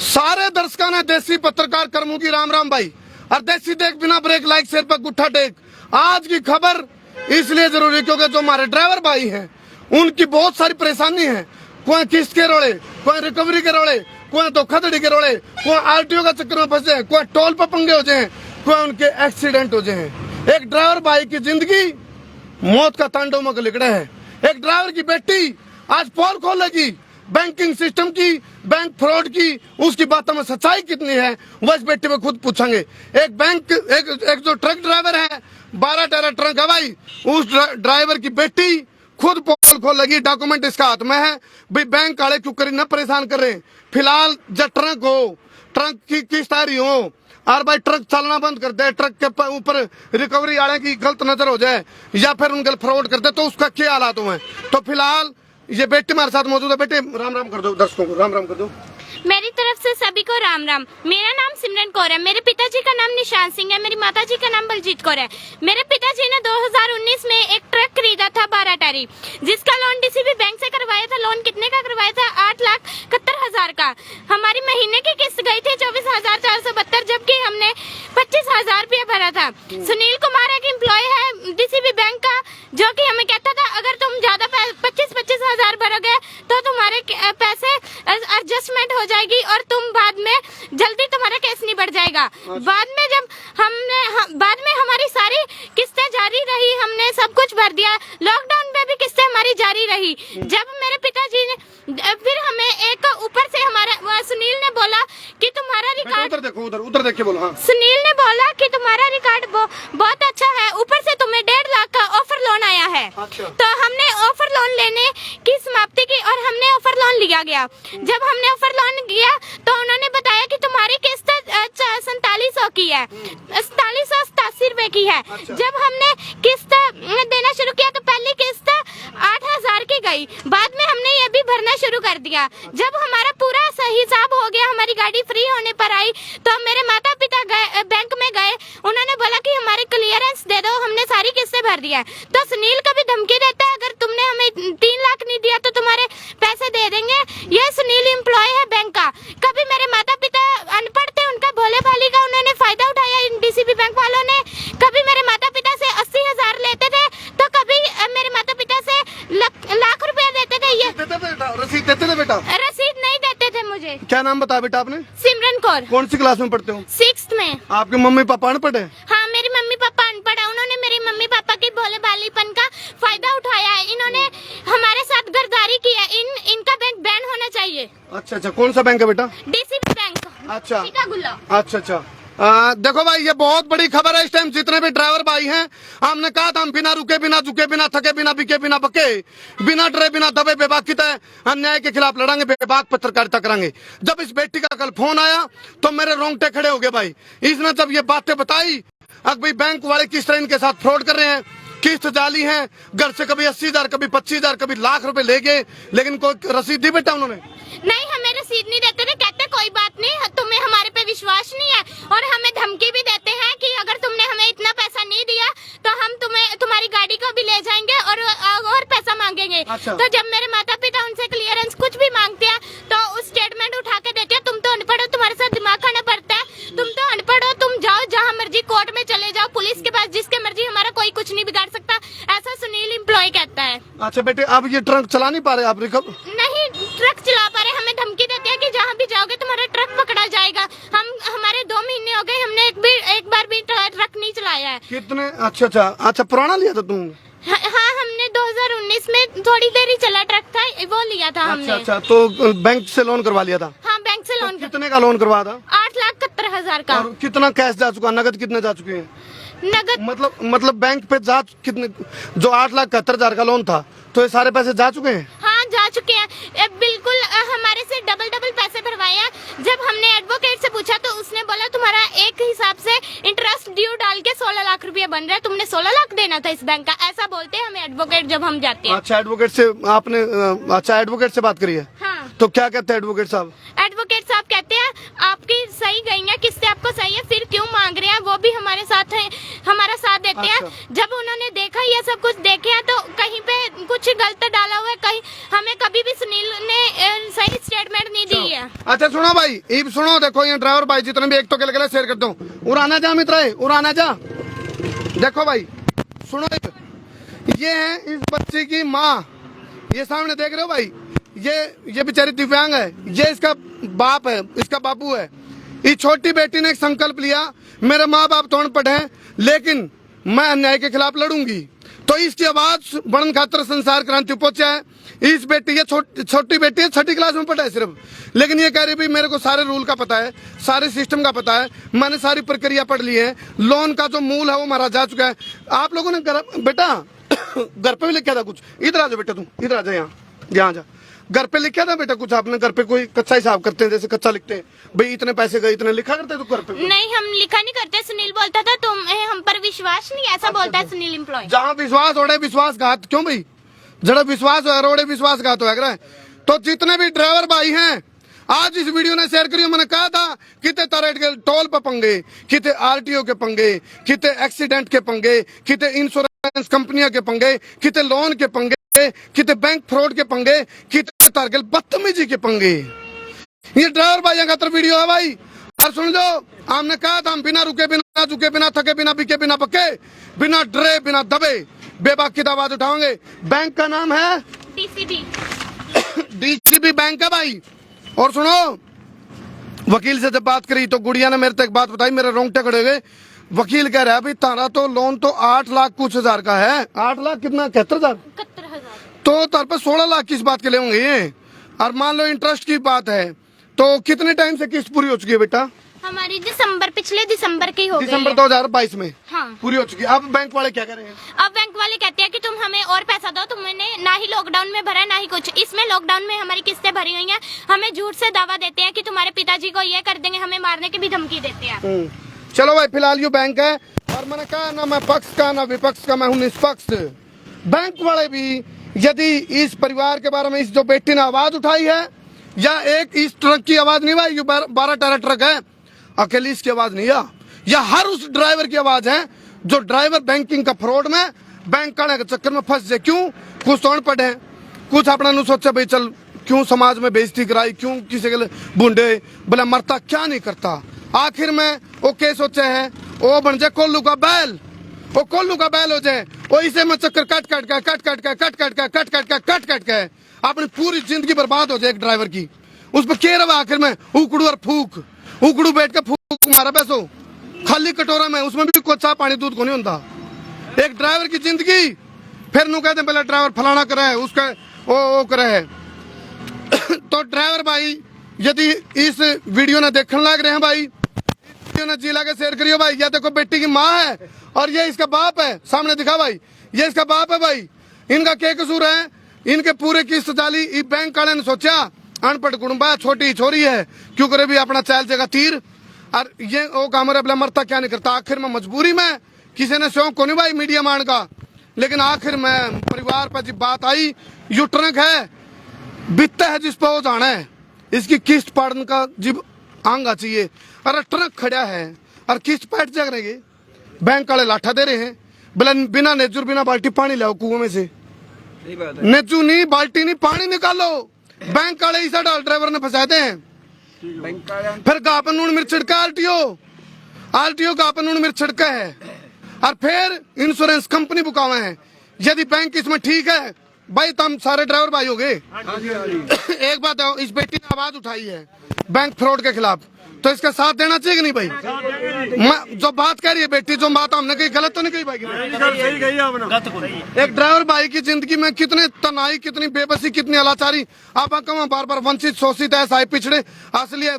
सारे दर्शकों ने देसी पत्रकार कर्मों की राम राम भाई और देसी देख बिना ब्रेक लाइक सिर पर गुट्ठा टेक। आज की खबर इसलिए जरूरी क्योंकि जो हमारे ड्राइवर भाई हैं उनकी बहुत सारी परेशानी है। कोई किस्त के रोड़े, कोई रिकवरी के रोड़े, कोई धोखाधड़ी के रोड़े, कोई आरटीओ का चक्कर में फंसे हैं, कोई टोल पर पंगे हो जाए, कोई उनके एक्सीडेंट हो जाए। एक ड्राइवर भाई की जिंदगी मौत का तांडव में लिखड़ा है। एक ड्राइवर की बेटी आज पोल खोलेगी बैंकिंग सिस्टम की, बैंक फ्रॉड की, उसकी बातों में सच्चाई कितनी है वह इस बेटी में खुद पूछेंगे। एक जो ट्रक ड्राइवर है 12 टायरा ट्रक है भाई, उस ड्राइवर की बेटी खुद पोल खोलेगी। डॉक्यूमेंट इसका हाथ में है भाई। बैंक वाले क्यों करी न परेशान कर रहे हैं। फिलहाल जब ट्रक हो, ट्रक की किस्त आ रही हो और भाई ट्रक चलना बंद कर दे, ट्रक के ऊपर रिकवरी वाले की गलत नजर हो जाए या फिर उनके फ्रॉड कर दे तो उसका क्या हालात हुए। तो फिलहाल ये बेटी हमारे साथ मौजूद है। बेटे राम राम कर दो, दर्शकों को राम राम कर दो। मेरी तरफ से सभी को राम राम। मेरा नाम सिमरन कौर है। मेरे पिताजी का नाम निशान सिंह है। मेरी माताजी का नाम बलजीत कौर है। मेरे पिताजी ने 2019 में एक ट्रक खरीदा था 12 टायरी, जिसका लोन डीसीबी बैंक से करवाया था। लोन कितने का करवाया था? 8,71,000 का। हमारी महीने की किस्त गई थी 24,472, जबकि हमने 25,000 रुपया भरा था। सुनील कुमार एक एम्प्लॉय है डीसीबी बैंक का, जो कि हमें कहता था अगर तुम ज्यादा 25,000 भरोगे तो तुम्हारे पैसे एडजस्टमेंट हो जाएगी और तुम बाद में जल्दी तुम्हारा केस नहीं बढ़ जाएगा। बाद में जब बाद में हमारी सारी किस्तें जारी रही, हमने सब कुछ भर दिया। लॉकडाउन में भी किस्तें हमारी जारी रही। जब मेरे पिताजी ने फिर हमें एक ऊपर से हमारा सुनील ने बोला कि तुम्हारा रिकॉर्ड उधर देख के बोलो। हाँ। सुनील ने बोला कि तुम्हारा रिकॉर्ड बहुत अच्छा है, ऊपर से तुम्हें 1.5 लाख का ऑफर लोन आया है। अच्छा। तो हमने ऑफर लोन लेने की समाप्ति की और हमने ऑफर लोन लिया गया। जब हमने ऑफर लोन लिया तो उन्होंने बताया कि तुम्हारी किस्त 4700 की है, 4787 रुपए की है। अच्छा। जब हमने किस्त देना शुरू किया तो पहली किस्त 8,000 की गई। बाद में हमने ये भी भरना शुरू कर दिया। जब हमारा पूरा सही हिसाब हो गया, हमारी गाड़ी फ्री होने पर आई, तो मेरे माता पिता बैंक में गए। उन्होंने बोला कि हमारे क्लियरेंस दे दो, हमने सारी किस्तें भर दिया। तो सुनील कभी धमकी देता है अगर तुमने हमें 3 लाख नहीं दिया तो तुम्हारे पैसे दे देंगे। यह सुनील एम्प्लॉय है बैंक का। कभी मेरे माता पिता अनपढ़ थे, उनका भोले भाली का उन्होंने फायदा उठाया इन डीसीबी बैंक वालों ने। कभी मेरे माता पिता से 80,000 लेते थे तो कभी मेरे माता पिता से लाख रुपया देते थे। ये रसीद देते थे बेटा? रसीद नहीं देते थे मुझे। क्या नाम बताया बेटा आपने? सिमरन कौर। कौन सी क्लास में पढ़ते हो? 6th में। आपके मम्मी पापा अनपढ़ है? हाँ, मेरी मम्मी पापा अनपढ़ है। उन्होंने मेरी मम्मी पापा की भोले भालीपन का फायदा उठाया है। इन्होंने हमारे साथ गद्दारी की है। इनका बैंक बैन होना चाहिए। अच्छा, कौन सा बैंक है बेटा? DCB bank. अच्छा सीतागुल्ला। अच्छा। देखो भाई, ये बहुत बड़ी खबर है। इस टाइम जितने भी ड्राइवर भाई हैं, हमने कहा था हम बिना रुके, बिना झुके, बिना थके, बिना बिके, बिना बके, बिना डरे, बिना दबे बेबाकी अन्याय के खिलाफ लड़ेंगे, बेबाक पत्रकारिता करेंगे। जब इस बेटी का कल फोन आया तो मेरे रोंगटे खड़े हो गए भाई। इसने जब ये बातें बताई, अब भाई बैंक वाले किस तरह इनके साथ फ्रॉड कर रहे हैं, किस्त जाली है, घर से कभी 80,000, कभी 25,000, कभी लाख रुपए ले गए, लेकिन कोई रसीद दी बेटा उन्होंने? नहीं, हमें रसीद नहीं देते थे। कहते कोई बात नहीं, तुम्हें हमारे पे विश्वास नहीं है, और हमें धमकी भी देते हैं कि अगर तुमने हमें इतना पैसा नहीं दिया तो हम तुम्हारी गाड़ी को भी ले जाएंगे और पैसा मांगेंगे। अच्छा। तो जब मेरे माता पिता उनसे क्लियरेंस कुछ भी मांगते हैं तो उस स्टेटमेंट उठा के देते हैं। तुम तो अनपढ़ हो, तुम्हारे साथ दिमाग खाना पड़ता है। तुम तो अनपढ़ हो, तुम जाओ जहाँ मर्जी, कोर्ट में चले जाओ, पुलिस के पास, जिसके मर्जी, हमारा कोई कुछ नहीं बिगाड़ सकता, ऐसा सुनील एम्प्लॉय कहता है। अच्छा बेटे, अब ये ट्रक चला नहीं पा रहे आप? नहीं ट्रक चला पा रहे। हमें धमकी देते हैं कि जहाँ भी जाओगे तुम्हारा ट्रक पकड़ा जाएगा। हमारे 2 महीने हो गए, हमने एक बार भी ट्रक नहीं चलाया है। कितने? अच्छा, पुराना लिया था तुम? हाँ, हमने 2019 में थोड़ी देर ही चला ट्रक था, वो लिया था हमने। अच्छा, तो बैंक से लोन करवा लिया था? हाँ, बैंक से लोन। कितने का लोन करवाया था? 8,71,000 का। और कितना कैश जा चुका? नगद कितने जा चुके हैं? नगद मतलब बैंक पे जा कितने? जो 8,71,000 का लोन था, तो ये सारे पैसे जा चुके हैं? हाँ, जा चुके हैं। बिल्कुल हमारे से डबल पैसे भरवाए हैं। जब हमने एडवोकेट से पूछा तो उसने बोला तुम्हारा एक हिसाब से इंटरेस्ट ड्यू डाल के 16 लाख रुपया बन रहा है, तुमने 16 लाख देना था इस बैंक का। ऐसा बोलते हैं हमें एडवोकेट जब हम जाते हैं। अच्छा, एडवोकेट से आपने एडवोकेट से बात करी है? हाँ। तो क्या कहते हैं एडवोकेट साहब? एडवोकेट साहब कहते हैं आपकी सही गई है, किससे आपको सही है, फिर क्यों मांग रहे हैं। वो भी हमारे साथ है, हमारा साथ देते हैं। जब उन्होंने देखा ये सब कुछ देखे हैं तो कहीं पे कुछ गलत डाला हुआ है, कहीं हमें कभी भी सुनील ने सही स्टेटमेंट नहीं दी है। अच्छा सुनो भाई, ये सुनो, देखो ये ड्राइवर भाई जितने भी एक तो के शेयर करता हूँ, उड़ाना जा मित्र, उड़ाना जा। देखो भाई सुनो, ये है इस बच्ची की माँ, ये सामने देख रहे हो भाई, ये बेचारी दिव्यांग है, ये इसका बाप है, इसका बापू है। इस छोटी बेटी ने एक संकल्प लिया, मेरे माँ बाप तो अनपढ़ हैं लेकिन मैं अन्याय के खिलाफ लड़ूंगी, तो इसकी आवाज बढ़न खातर संसार क्रांति पहुंचा है। इस बेटी, ये छोटी बेटी है, 6ठी क्लास में पढ़ा है सिर्फ, लेकिन ये कह रही भाई मेरे को सारे रूल का पता है, सारे सिस्टम का पता है, मैंने सारी प्रक्रिया पढ़ ली है, लोन का जो मूल है वो मारा जा चुका है। आप लोगों ने बेटा घर पे भी लिखा था कुछ, इधर आ जा बेटा, तू इधर आ जा, यहाँ जा, घर पे लिखा था बेटा कुछ आपने? घर पे कोई कच्चा हिसाब करते हैं, जैसे कच्चा लिखते हैं भाई इतने पैसे गए, इतने लिखा करते तो घर पे? नहीं, हम लिखा नहीं करते। सुनील बोलता था तुम हम पर विश्वास नहीं, ऐसा बोलता है सुनील एम्प्लॉय। जहाँ विश्वास ओढ़े विश्वासघात, क्यों भाई? जरा विश्वास हो रोड़े विश्वासघात हो। तो जितने भी ड्राइवर भाई हैं, आज इस वीडियो ने शेयर करियो। मैंने कहा था कितने तरह के टोल पे पंगे, कितने आरटीओ के पंगे, कितने एक्सीडेंट के पंगे, कितने इंश्योरेंस कंपनियों के पंगे, कितने लोन के पंगे, कितने बैंक फ्रॉड के पंगे, कितने तरह के बदतमीजी के पंगे। ये ड्राइवर भाई का वीडियो है भाई। और सुन जो, हमने कहा था हम बिना रुके, बिना झुके, बिना थके, बिना बिके, बिना पके, बिना डरे, बिना दबे बेबाकी आवाज उठाओगे। बैंक का नाम है डीसीबी बैंक है भाई। और सुनो, वकील से जब बात करी तो गुड़िया ने मेरे तक बात बताई, मेरे रोंगटे खड़े गए। वकील कह रहा है भाई तारा तो लोन तो 8 लाख कुछ हजार का है। 8 लाख कितना? 71,000। तो तार पर 16 लाख किस बात के लिए होंगे ये? और मान लो इंटरेस्ट की बात है तो कितने टाइम से किस्त पूरी हो चुकी है बेटा? हमारी पिछले दिसंबर की हो गई है। दिसंबर 2022 में हाँ पूरी हो चुकी है। अब बैंक वाले क्या कह रहे हैं? अब बैंक वाले कहते हैं कि तुम हमें और पैसा दो, तुमने ना ही लॉकडाउन में भरा है ना ही कुछ। इसमें लॉकडाउन में हमारी किस्तें भरी हुई हैं, हमें झूठ से दावा देते हैं कि तुम्हारे पिताजी को ये कर देंगे, हमें मारने की भी धमकी देते हैं। चलो भाई, फिलहाल ये बैंक है और मैंने कहा ना मैं पक्ष का ना विपक्ष का, मैं हूँ निष्पक्ष। बैंक वाले भी यदि इस परिवार के बारे में, इस जो बेटी ने आवाज उठाई है, या एक इस ट्रक की आवाज नहीं भाई, 12 टायर ट्रक है, अकेली इसकी आवाज नहीं है, या हर उस ड्राइवर की आवाज है जो ड्राइवर बैंकिंग का फ्रॉड में, बैंक काने के चक्कर में फंस जाए। क्यों? कुछ तो अनपढ़ है, कुछ अपना नु सोचा भाई चल क्यों समाज में बेइज्जती कराई, क्यों किसी के लिए बूंदे बोला मरता क्या नहीं करता। आखिर में वो के सोचे है वो बन जाए कोल्लू का बैल, वो कोल्लू का बैल हो जाए, वो इसे में चक्कर कट के अपनी पूरी जिंदगी बर्बाद हो जाए एक ड्राइवर की। उस पर के रवा आखिर में उकड़ू और फूक, उकड़ू बैठ के फूक मारा पैसो खाली कटोरा में, उसमें भी कोई चाह पानी दूध को नहीं होता। एक ड्राइवर की जिंदगी फिर नु कहते पहले ड्राइवर फलाना करे है, उसका वो करे है। तो ड्राइवर भाई यदि इस वीडियो ने देखने लग रहे हैं भाई, वीडियो ने जिला के शेयर करियो भाई। ये देखो बेटी की माँ है और ये इसका बाप है, सामने दिखा भाई, ये इसका बाप है भाई। इनका क्या कसूर है? इनके पूरे किस्त डाली बैंक वाले ने सोचा अनपढ़ गुड़बा छोटी छोरी है, क्यों करे भी अपना चैल जगह तीर, और ये वो काम अपना मरता क्या नहीं करता। आखिर में मजबूरी में किसी ने शौक को नहीं भाई मीडिया मान का, लेकिन आखिर में परिवार पर जब बात आई, यू ट्रक है बिकता है जिस पर वो जाना है, इसकी किस्त पाड़ने का जिब आंगा चाहिए। अरे ट्रक खड़ा है और किस्त पैट जग रहे, बैंक वाले लाठा दे रहे हैं, बिना नेचुर बिना बाल्टी पानी लाओ कुएं में से, नेचू नहीं बाल्टी नहीं पानी निकालो। बैंक वाले इसा डाल ड्राइवर ने फंसाते हैं। फिर गापन नून मिर्च छिड़का आरटीओ गापन नून मिर्च छिड़का है, और फिर इंश्योरेंस कंपनी बुकावा है। यदि बैंक इसमें ठीक है भाई तो हम सारे ड्राइवर भाई हो गए। एक बात है, इस बेटी ने आवाज उठाई है बैंक फ्रॉड के खिलाफ, तो इसका साथ देना चाहिए कि नहीं भाई? मैं जो बात कह रही है बेटी, जो बात हमने कही गलत तो नहीं कही भाई? एक ड्राइवर भाई की जिंदगी में कितने तनाई, कितनी बेबसी, कितनी अलाचारी। आप कहा बार बार वंचित शोषित ऐसा है पिछड़े, असली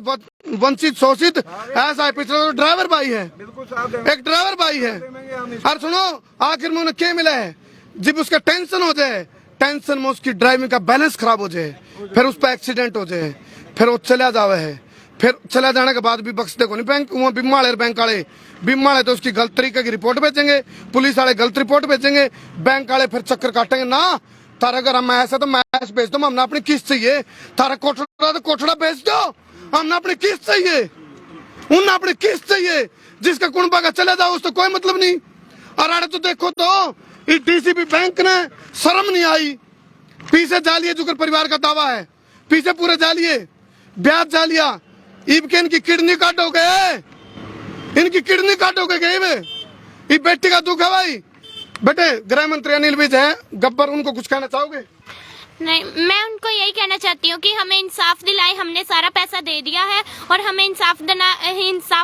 वंचित शोषित ऐसा है पिछड़े, तो ड्राइवर भाई है, एक ड्राइवर भाई है। और सुनो आखिर में उन्हें क्या मिला है? जब उसका टेंशन हो जाए, टेंशन में उसकी ड्राइविंग का बैलेंस खराब हो जाए, फिर उस पर एक्सीडेंट हो जाए, फिर वो चला जावे है, फिर चला जाने के बाद भी बख्शते को नहीं बैंक। वहाँ बिम्माड़े बैंक वाले तो उसकी गलत तरीके की रिपोर्ट भेजेंगे, पुलिस वाले गलत रिपोर्ट भेजेंगे, बैंक वाले फिर चक्कर काटेंगे ना तारा अगर हम ऐसा तो मैच भेज दो, हमने अपनी किस्त चाहिए, तारा कोठड़ा तो कोठड़ा भेज दो, हमने अपनी किस्त चाहिए, उन्हें अपनी किस्त चाहिए। जिसका कुंबा का चले जाओ उसको कोई मतलब नहीं। और अरे तो देखो तो इस डीसीबी बैंक ने शर्म नहीं आई, पीछे जालिए जुकर परिवार का दावा है, पीछे पूरे जालिए ब्याज जा लिया, इब के इनकी किडनी काटोगे, इनकी किडनी काटोगे गई में। ये बेटी का दुख है भाई। बेटे गृह मंत्री अनिल विज है गब्बर, उनको कुछ कहना चाहोगे? नहीं, मैं उनको यही कहना चाहती हूँ कि हमें इंसाफ दिलाएं। हमने सारा पैसा दे दिया है और हमें इंसाफ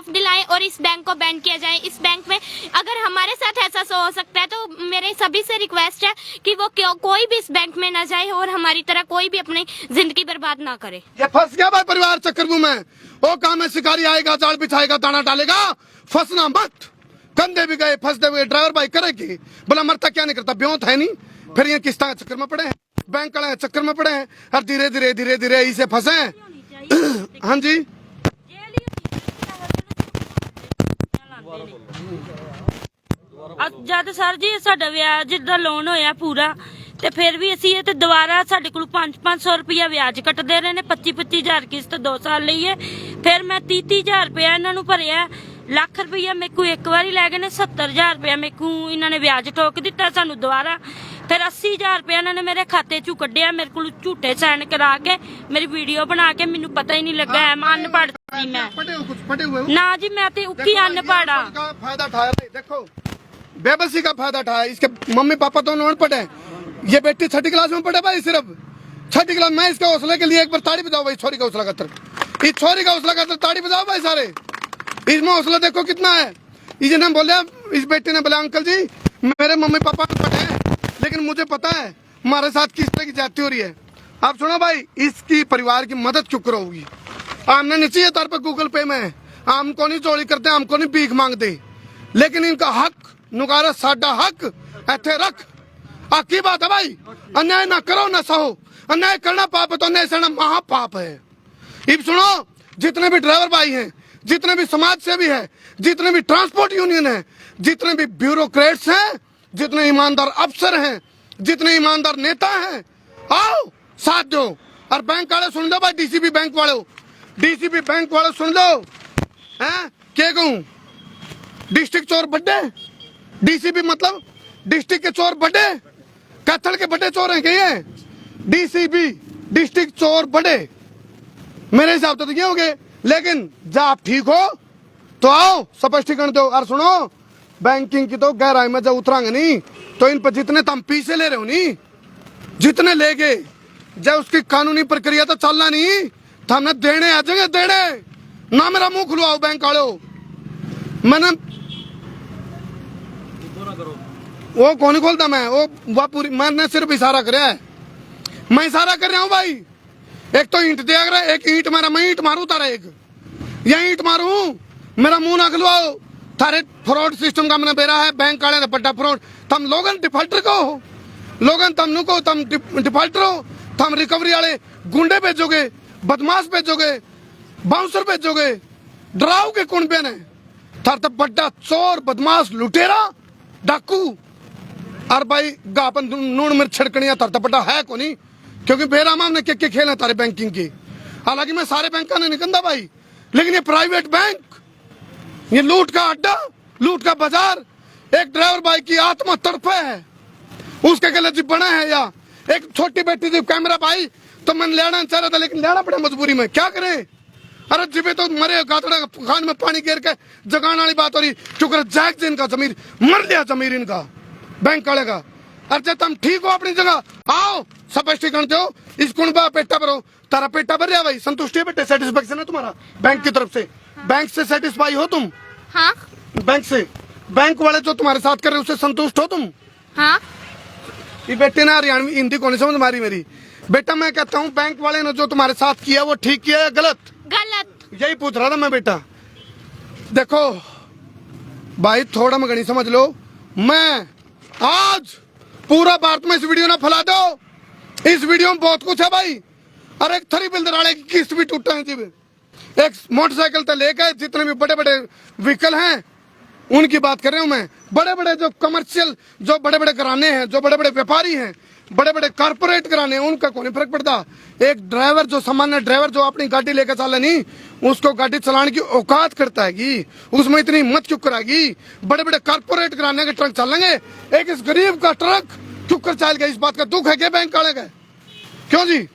दिलाएं और इस बैंक को बैन किया जाए। इस बैंक में अगर हमारे साथ ऐसा हो सकता है तो मेरे सभी से रिक्वेस्ट है कि वो कोई भी इस बैंक में ना जाए और हमारी तरह कोई भी अपनी जिंदगी बर्बाद ना करे। ये फंस गया भाई परिवार चक्रव्यूह में। वो काम है, शिकारी आएगा, जाल बिछाएगा, दाना डालेगा, फंसना मत। कंधे भी गए, फंसते हुए ड्राइवर भाई करेगी, बोला मरता क्या नहीं करता, ब्योंत है नहीं। फिर ये किस्ता चक्कर में पड़े हैं, बैंक वाले चक्कर में पड़े हैं और धीरे धीरे धीरे धीरे इसे फंसे हैं। हाँ जी, जद सर जी साडा व्याज दा लोन होया पूरा ते फिर भी असी ये ते दोबारा साडे कोल 500 रुपया व्याज कटदे रहे ने। 25,000 किस्त 2 साल ਲਈ है। फिर मैं 30,000 रुपया इन्हां नूं भरिया। ਲੱਖ रुपया मेरे को एक बारी लै गए ने। 70,000 रुपया मेरे को इन्होंने ब्याज ठोक दिता सानू दोबारा। फिर 80,000 रुपया इन्होंने मेरे खाते चू कढ़िया, मेरे को झूठे साइन करा के मेरी वीडियो बना के। मैनू पता ही नहीं लगा है, मैं अनपढ़ थी। मैं ना जी, मैं तो उकी अनपढ़ आ। फायदा उठाया देखो, बेबसी का फायदा उठाया। इसके मम्मी पापा दोनों अनपढ़ है। ये बेटी 6ठी क्लास में पढ़े भाई, सिर्फ 6ठी क्लास। मैं इसके हौसले के लिए एक बार ताड़ी बजाओ भाई, छोरी का हौसला खातर, इस छोरी का हौसला खातर ताड़ी बजाओ भाई सारे। इसमें हौसला देखो कितना है। इसने बोले, इस बेटी ने बोला अंकल जी मेरे मम्मी पापा अनपढ़ हैं लेकिन मुझे पता है हमारे साथ किस तरह की जाती हो रही है। आप सुनो भाई, इसकी परिवार की मदद क्यों करोगी? हमने निश्चित तौर पर गूगल पे में हमको नहीं चोरी करते, हमको नहीं भीख मांगते, लेकिन इनका हक नुकारा साडा हक ऐथे रख। की बात है भाई, अन्याय ना करो ना सहो। अन्याय करना पाप है तो अन्याय सहना महापाप है। अब सुनो, जितने भी ड्राइवर भाई हैं, जितने भी समाज सेवी है, जितने भी ट्रांसपोर्ट यूनियन है, जितने भी ब्यूरोक्रेट्स हैं, जितने ईमानदार अफसर हैं, जितने ईमानदार नेता हैं, आओ साथ दो। और बैंक वाले सुन लो भाई, डीसीपी बैंक वाले, डीसीपी बैंक वाले सुन लो। हैं क्या कहूं, डिस्ट्रिक्ट चोर बड्डे, डीसीपी मतलब डिस्ट्रिक्ट के चोर बड़े, कैथल के बड़े चोर हैं क्या? डीसीपी डिस्ट्रिक्ट चोर बड़े, मेरे हिसाब से तो ये हो गए। लेकिन जब आप ठीक हो तो आओ स्पष्टीकरण दो। और सुनो, बैंकिंग की तो गहराई में जब उतरांगे नहीं तो इन पर जितने तुम पीछे ले रहे हो नहीं, जितने ले गए, जब उसकी कानूनी प्रक्रिया तो चलना नहीं तो हमने देने आ जाएंगे, देने ना। मेरा मुंह खुलवाओ बैंक वालों। मैंने वो कौन नहीं खोलता, मैं वो पूरी, मैंने सिर्फ इशारा कराया है। मैं इशारा कर रहा हूँ भाई। एक तो ईंट दे रहा है, एक ईंट मारा, मैं ईंट मारू तारा, एक यही ईंट मारू, मेरा मुंह ना खुलवाओ। थारे फ्रॉड सिस्टम का मैंने बेरा है, बैंक वाले बड़ा फ्रॉड। तम लोगन डिफॉल्टर को हो, लोगन तम नु को तम डिफॉल्टर हो, तम रिकवरी वाले गुंडे भेजोगे, बदमाश भेजोगे, बाउंसर भेजोगे, डराओगे कौन पे ने? थार तो बड़ा चोर, बदमाश, लुटेरा, डाकू। और भाई गापन नून मिर्च छिड़कनिया थार तो बड़ा है को नहीं, क्योंकि बेराम हमने के खेल है तारे बैंकिंग की। हालांकि मैं सारे बैंक का नहीं निकलता भाई, लेकिन ये प्राइवेट बैंक, ये लूट का अड्डा, लूट का बाजार। एक ड्राइवर भाई की आत्मा तड़पे है, उसके गले जी बना है। या एक छोटी बेटी थी कैमरा भाई, तो मैंने लेना चाह रहा था लेकिन लेना पड़ा मजबूरी में, क्या करे। अरे जिबे तो मरे गातड़ा खान में पानी गिर के जगाने वाली बात हो रही। शुक्र जैक इनका जमीर मर लिया, जमीर इनका बैंक वाले का। अरे जब तुम ठीक हो अपनी जगह, आओ स्पष्टीकरण दो। इस कुंबा पेटा भरो, तारा पेटा भर रहा भाई, संतुष्टि है बेटे, सेटिस्फेक्शन है तुम्हारा बैंक की तरफ से? बैंक से सेटिस्फाई हो तुम? हाँ। बैंक से, बैंक वाले जो तुम्हारे साथ कर रहे उससे संतुष्ट हो तुम? हाँ। ये बेटे ना हरियाणवी हिंदी कौन समझ मारी मेरी। बेटा मैं कहता हूँ बैंक वाले ने जो तुम्हारे साथ किया वो ठीक किया या गलत? गलत। यही पूछ रहा था मैं बेटा। देखो भाई थोड़ा मगनी समझ लो, मैं आज पूरा भारत में इस वीडियो ना फैला दो। इस वीडियो में बहुत कुछ है भाई। और एक थरी बिल्दराड़े की किस्त भी टूटा है जी, एक मोटरसाइकिल से लेकर जितने भी बड़े बड़े व्हीकल हैं उनकी बात कर रहा हूं मैं। बड़े बड़े जो कमर्शियल, जो बड़े बड़े घराने हैं, जो बड़े बड़े व्यापारी हैं, बड़े बड़े कारपोरेट घराने हैं, उनका कोई फर्क पड़ता। एक ड्राइवर जो सामान्य ड्राइवर जो अपनी गाड़ी लेकर चला नहीं, उसको गाड़ी चलाने की औकात करता है कि उसमें इतनी हिम्मत क्यों कराएगी। बड़े बड़े कारपोरेट घराने के ट्रक चलेंगे, एक इस गरीब का ट्रक क्यों कर चलेगा? इस बात का दुख है क्या बैंक वाले का? क्यों जी?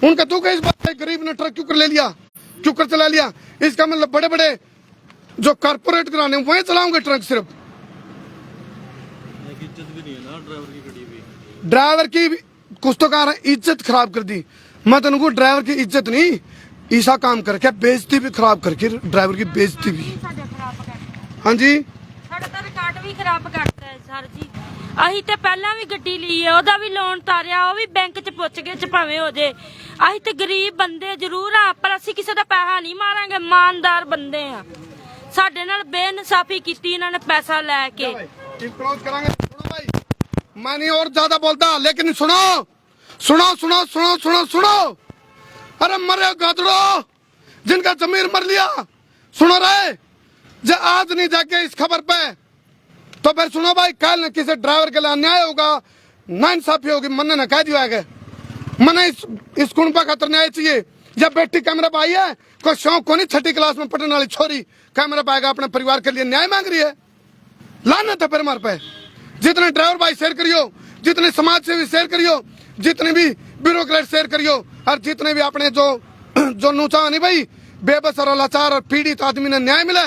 उनका दुख है इस बात का, गरीब ने ट्रक क्यों कर ले लिया, क्यों कर चला लिया। इसका मतलब बड़े बड़े जो कारपोरेट घराने वही चलाऊंगे ट्रक सिर्फ। इज्जत भी नहीं है ना ड्राइवर की खड़ी हुई। ड्राइवर की भी कुछ तो कहा इज्जत खराब कर दी। मैं तो उनको ड्राइवर की इज्जत नहीं, ऐसा काम करके बेइज्जती भी खराब करके ड्राइवर की बेइज्जती भी। हाँ जी, ਸਾਡਾ ਤਾਂ ਰਿਕਾਰਡ ਵੀ ਖਰਾਬ ਕਰਤਾ ਹੈ ਸਰ ਜੀ। ਅਸੀਂ ਤੇ ਪਹਿਲਾਂ ਵੀ ਗੱਡੀ ਲਈ ਹੈ, ਉਹਦਾ ਵੀ ਲੋਨ ਤਾਰਿਆ, ਉਹ ਵੀ ਬੈਂਕ 'ਚ ਪੁੱਛ ਗਏ ਚ ਭਾਵੇਂ ਹੋ ਜੇ। ਅਸੀਂ ਤੇ ਗਰੀਬ ਬੰਦੇ ਜ਼ਰੂਰ ਆ, ਪਰ ਅਸੀਂ ਕਿਸੇ ਦਾ ਪੈਸਾ ਨਹੀਂ ਮਾਰਾਂਗੇ, ਇਮਾਨਦਾਰ ਬੰਦੇ ਆ। ਸਾਡੇ ਨਾਲ ਬੇਇਨਸਾਫੀ ਕੀਤੀ ਇਹਨਾਂ ਨੇ पैसा ਲੈ के। क्लोज करांगे। सुनो भाई, मैं नहीं और ज्यादा बोलता, लेकिन सुनो सुनो सुनो सुनो सुनो सुनो। अरे मरे गधड़ो, जिनका जमीर मर लिया, सुनो रहे जे आज नहीं जाके इस खबर पे, तो फिर सुनो भाई, कल न किसी ड्राइवर के लिए अन्याय होगा, नाइंसाफी होगी। मन्ने न कह दिया है, मने इस कुंपा खातर न्याय चाहिए। जब बेटी कैमरा पे आई है, कोई शौक को नहीं, 6ठी क्लास में पढ़ने वाली छोरी कैमरा पाएगा, अपने परिवार के लिए न्याय मांग रही है। लानत है फिर हमारे पे। जितने ड्राइवर भाई शेयर करियो, जितने समाज सेवी शेयर करियो, जितने भी ब्यूरोक्रेट शेयर करियो, और जितने भी अपने जो नूचा नहीं भाई, बेबस और लाचार और पीड़ित आदमी ने न्याय मिला,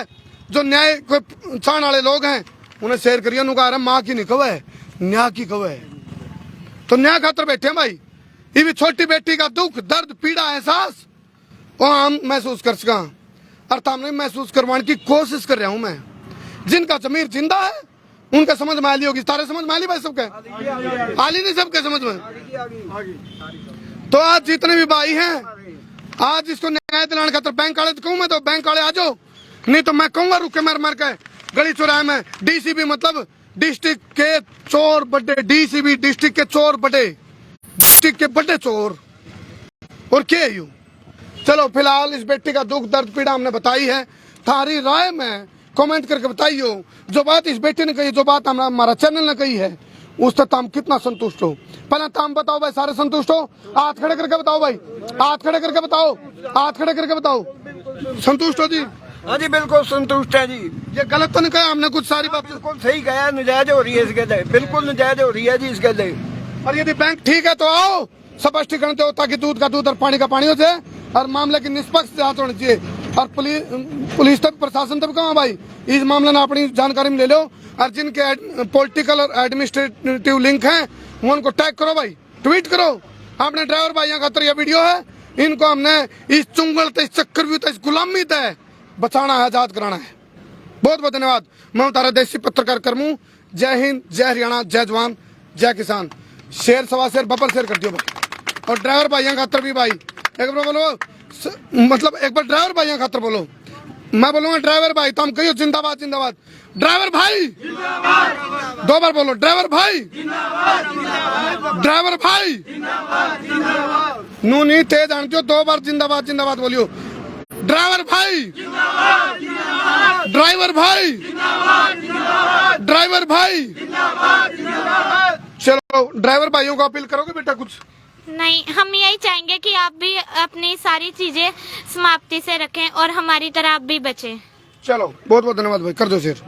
जो न्याय को चाहने वाले लोग हैं, उन्हें शेयर करियो। उनका अरे माँ की नहीं कव है, न्याय की कव है। तो न्याय खातर बैठे हैं भाई। ये भी छोटी बेटी का दुख, दर्द, पीड़ा, एहसास वो हम महसूस कर सका, और सामने महसूस करवाने की कोशिश कर रहा हूं मैं। जिनका जमीर जिंदा है उनका समझ में आली होगी। तारे समझ में आली भाई सबके, आली नहीं सबके समझ में। तो आज जितने भी भाई हैं, आज इसको न्याय दिलाने खातर बैंक वाले कहूँ मैं, तो बैंक वाले आ जाओ, नहीं तो मैं कहूंगा रुक के मार मार के गली चौराहे में। डीसीबी मतलब डिस्ट्रिक्ट के चोर बड़े, डीसीबी डिस्ट्रिक्ट के चोर बड़े, डिस्ट्रिक्ट के बड़े चोर। और क्या यूं। चलो फिलहाल इस बेटी का दुख, दर्द, पीड़ा हमने बताई है। थारी राय में कमेंट करके बताइयो, जो बात इस बेटी ने कही, जो बात हमारा चैनल ने कही है, उस तक हम कितना संतुष्ट हो। पहले तुम बताओ भाई, सारे संतुष्ट हो? हाथ खड़े करके बताओ भाई, हाथ खड़े करके बताओ, हाथ खड़े करके बताओ। संतुष्ट हो जी? हाँ जी, बिल्कुल संतुष्ट है जी। ये गलत तो नहीं कहा हमने कुछ? सारी बात बिल्कुल सही कहा, नजायज हो रही है इस गले, बिल्कुल नजायज हो रही है जी इस गले। और यदि बैंक ठीक है तो आओ, स्पष्टीकरण दो, ताकि दूध का दूध और पानी का पानी हो जाए, और मामले की निष्पक्ष जांच होनी चाहिए। और पुलिस तक, प्रशासन तक कहाँ भाई, इस मामले में अपनी जानकारी में ले लो। और जिनके पॉलिटिकल और एडमिनिस्ट्रेटिव लिंक हैं, वो उनको टैग करो भाई, ट्वीट करो। अपने ड्राइवर भाइयों का ये वीडियो है, इनको हमने इस चुंगल इस चक्रव्यूह इस गुलामी तय बचाना है, आजाद कराना है। बहुत बहुत धन्यवाद। मैं तारा देसी पत्रकार कर्मू। जय हिंद, जय हरियाणा, जय जवान, जय किसान। शेर, सवा शेर, बपर शेर कर दियो भाई। और ड्राइवर भाइयों खातर भी भाई एक बार बोलो, मतलब एक बार ड्राइवर भाइयों खातर बोलो। मैं बोलूंगा ड्राइवर भाई, तो हम कहियो जिंदाबाद जिंदाबाद। ड्राइवर भाई दो बार बोलो, ड्राइवर भाई, ड्राइवर भाई। नू नहीं तेज आनती हो, 2 बार जिंदाबाद जिंदाबाद बोलियो। ड्राइवर भाई, ड्राइवर भाई, ड्राइवर भाई। चलो ड्राइवर भाइयों को अपील करोगे बेटा कुछ? नहीं, हम यही चाहेंगे कि आप भी अपनी सारी चीजें समाप्ति से रखें और हमारी तरह आप भी बचें। चलो बहुत बहुत धन्यवाद भाई, कर दो शेर।